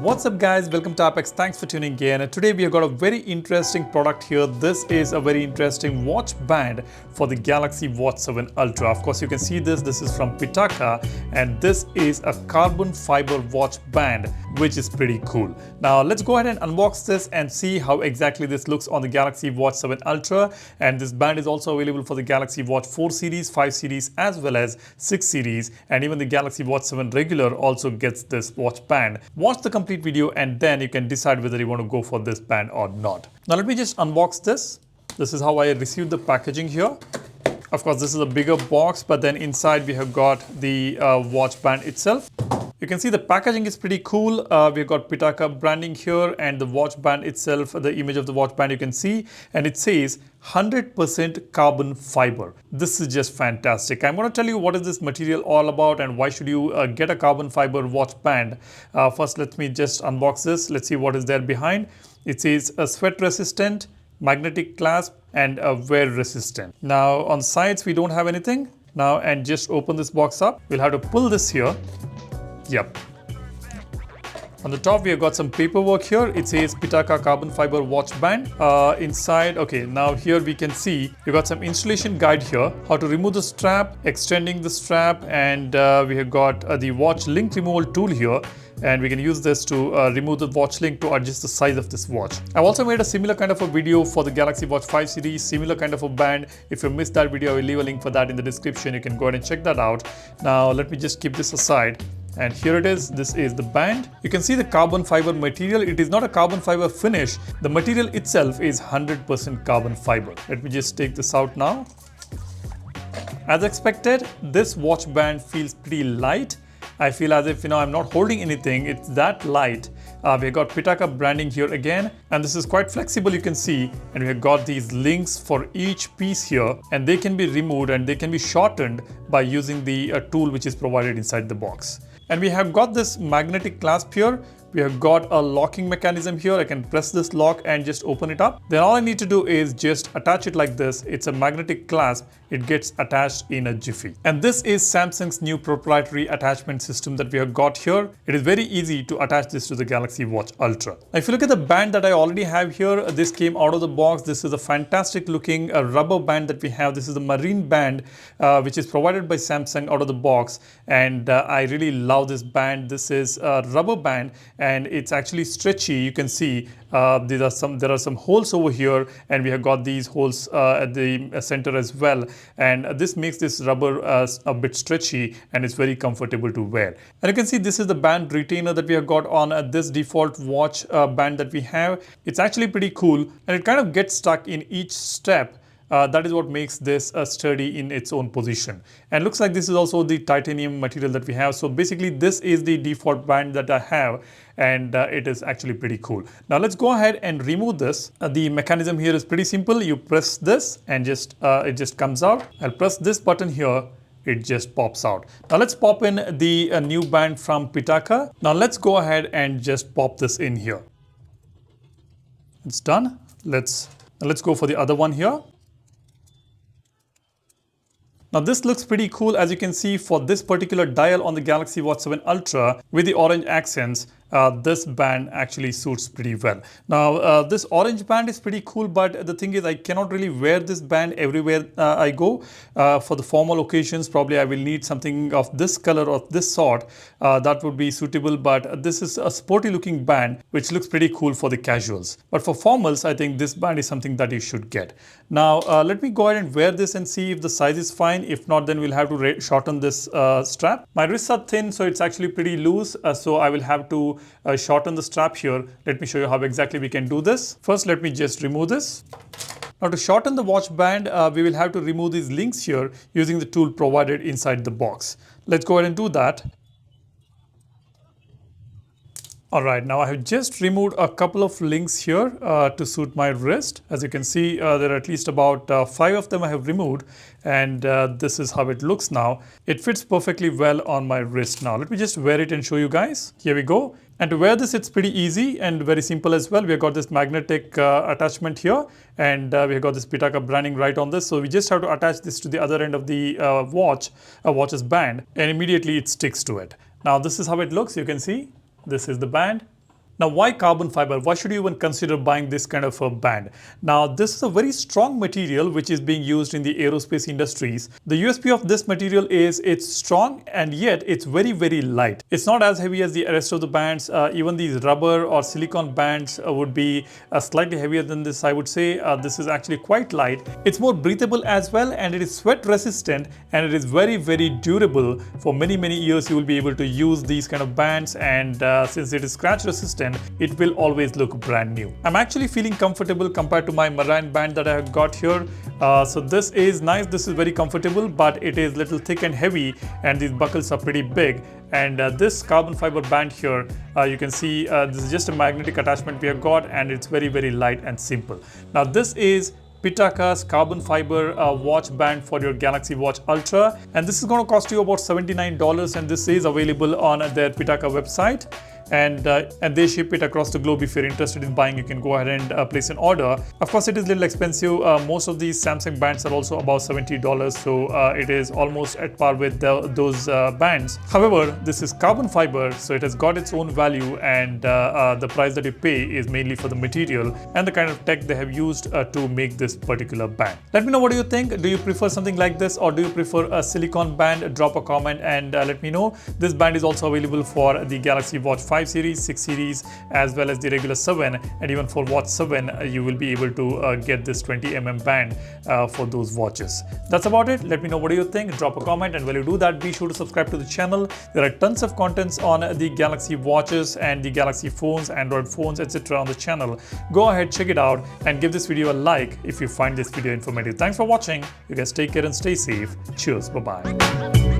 What's up guys, welcome to Apex. Thanks for tuning in. And today we have got a very interesting product here. This is a very interesting watch band for the Galaxy Watch 7 Ultra. Of course you can see this is from Pitaka and this is a carbon fiber watch band which is pretty cool. Now let's go ahead and unbox this and see how exactly this looks on the Galaxy Watch 7 Ultra. And this band is also available for the Galaxy Watch 4 series, 5 series as well as 6 series, and even the Galaxy Watch 7 regular also gets this watch band. Watch the complete video and then you can decide whether you want to go for this band or not. Now let me just unbox this. This is how I received the packaging here. Of course this is a bigger box, but then inside we have got the watch band itself. You can see the packaging is pretty cool. We've got Pitaka branding here and the watch band itself, the image of the watch band you can see, and it says 100% carbon fiber. This is just fantastic. I'm going to tell you what is this material all about and why should you get a carbon fiber watch band. First let me just unbox this. Let's see what is there behind. It says a sweat resistant, magnetic clasp and a wear resistant. Now on sides we don't have anything. Now and just open this box up. We'll have to pull this here. Yep. On the top we have got some paperwork here. It says Pitaka Carbon Fibre Watch Band. Inside, okay, now here we can see we've got some installation guide here. How to remove the strap, extending the strap, and we have got the watch link removal tool here. And we can use this to remove the watch link to adjust the size of this watch. I've also made a similar kind of a video for the Galaxy Watch 5 series, similar kind of a band. If you missed that video, I will leave a link for that in the description. You can go ahead and check that out. Now let me just keep this aside. And here it is. This is the band. You can see the carbon fiber material. It is not a carbon fiber finish. The material itself is 100% carbon fiber. Let me just take this out now. As expected, this watch band feels pretty light. I feel as if, I'm not holding anything. It's that light. We've got Pitaka branding here again, and this is quite flexible, you can see, and we've got these links for each piece here, and they can be removed and they can be shortened by using the tool which is provided inside the box. And we have got this magnetic clasp here. We have got a locking mechanism here. I can press this lock and just open it up. Then all I need to do is just attach it like this. It's a magnetic clasp. It gets attached in a jiffy. And this is Samsung's new proprietary attachment system that we have got here. It is very easy to attach this to the Galaxy Watch Ultra. Now, if you look at the band that I already have here, this came out of the box. This is a fantastic looking rubber band that we have. This is a marine band which is provided by Samsung out of the box. And I really love this band. This is a rubber band and it's actually stretchy. You can see there are some holes over here, and we have got these holes at the center as well, and this makes this rubber a bit stretchy and it's very comfortable to wear. And you can see this is the band retainer that we have got on this default watch band that we have. It's actually pretty cool and it kind of gets stuck in each step. That is what makes this sturdy in its own position. And looks like this is also the titanium material that we have. So basically this is the default band that I have, and it is actually pretty cool. Now let's go ahead and remove this. The mechanism here is pretty simple. You press this and it just comes out. I'll press this button here. It just pops out. Now let's pop in the new band from Pitaka. Now let's go ahead and just pop this in here. It's done. Let's go for the other one here. Now this looks pretty cool, as you can see, for this particular dial on the Galaxy Watch 7 Ultra with the orange accents. This band actually suits pretty well. Now this orange band is pretty cool, but the thing is I cannot really wear this band everywhere I go. For the formal occasions probably I will need something of this color or this sort. That would be suitable, but this is a sporty looking band which looks pretty cool for the casuals. But for formals I think this band is something that you should get. Now let me go ahead and wear this and see if the size is fine. If not, then we'll have to shorten this strap. My wrists are thin, so it's actually pretty loose, so I will have to shorten the strap here. Let me show you how exactly we can do this. First, let me just remove this. Now to shorten the watch band, we will have to remove these links here using the tool provided inside the box. Let's go ahead and do that. Alright, now I have just removed a couple of links here to suit my wrist. As you can see, there are at least about 5 of them I have removed, and this is how it looks now. It fits perfectly well on my wrist now. Let me just wear it and show you guys. Here we go. And to wear this, it's pretty easy and very simple as well. We have got this magnetic attachment here, and we have got this Pitaka branding right on this. So we just have to attach this to the other end of the watch's band, and immediately it sticks to it. Now this is how it looks. You can see this is the band. Now, why carbon fiber? Why should you even consider buying this kind of a band? Now, this is a very strong material which is being used in the aerospace industries. The USP of this material is it's strong and yet it's very, very light. It's not as heavy as the rest of the bands. Even these rubber or silicone bands would be slightly heavier than this, I would say. This is actually quite light. It's more breathable as well, and it is sweat resistant, and it is very, very durable. For many, many years you will be able to use these kind of bands, and since it is scratch resistant, it will always look brand new. I'm actually feeling comfortable compared to my marine band that I have got here. So this is nice, this is very comfortable, but it is little thick and heavy, and these buckles are pretty big. And this carbon fiber band here, you can see this is just a magnetic attachment we have got, and it's very, very light and simple. Now this is Pitaka's carbon fiber watch band for your Galaxy Watch Ultra, and this is going to cost you about $79, and this is available on their Pitaka website. And they ship it across the globe. If you're interested in buying, you can go ahead and place an order. Of course, it is a little expensive. Most of these Samsung bands are also about $70, so it is almost at par with those bands. However, this is carbon fiber, so it has got its own value, and the price that you pay is mainly for the material and the kind of tech they have used to make this particular band. Let me know what do you think. Do you prefer something like this, or do you prefer a silicone band? Drop a comment and let me know. This band is also available for the Galaxy Watch 5 series, 6 series, as well as the regular 7, and even for Watch 7 you will be able to get this 20mm band for those watches. That's about it. Let me know what do you think. Drop a comment, and while you do that, be sure to subscribe to the channel. There are tons of contents on the Galaxy watches and the Galaxy phones, Android phones, etc. on the channel. Go ahead, check it out, and give this video a like if you find this video informative. Thanks for watching. You guys take care and stay safe. Cheers. Bye-bye.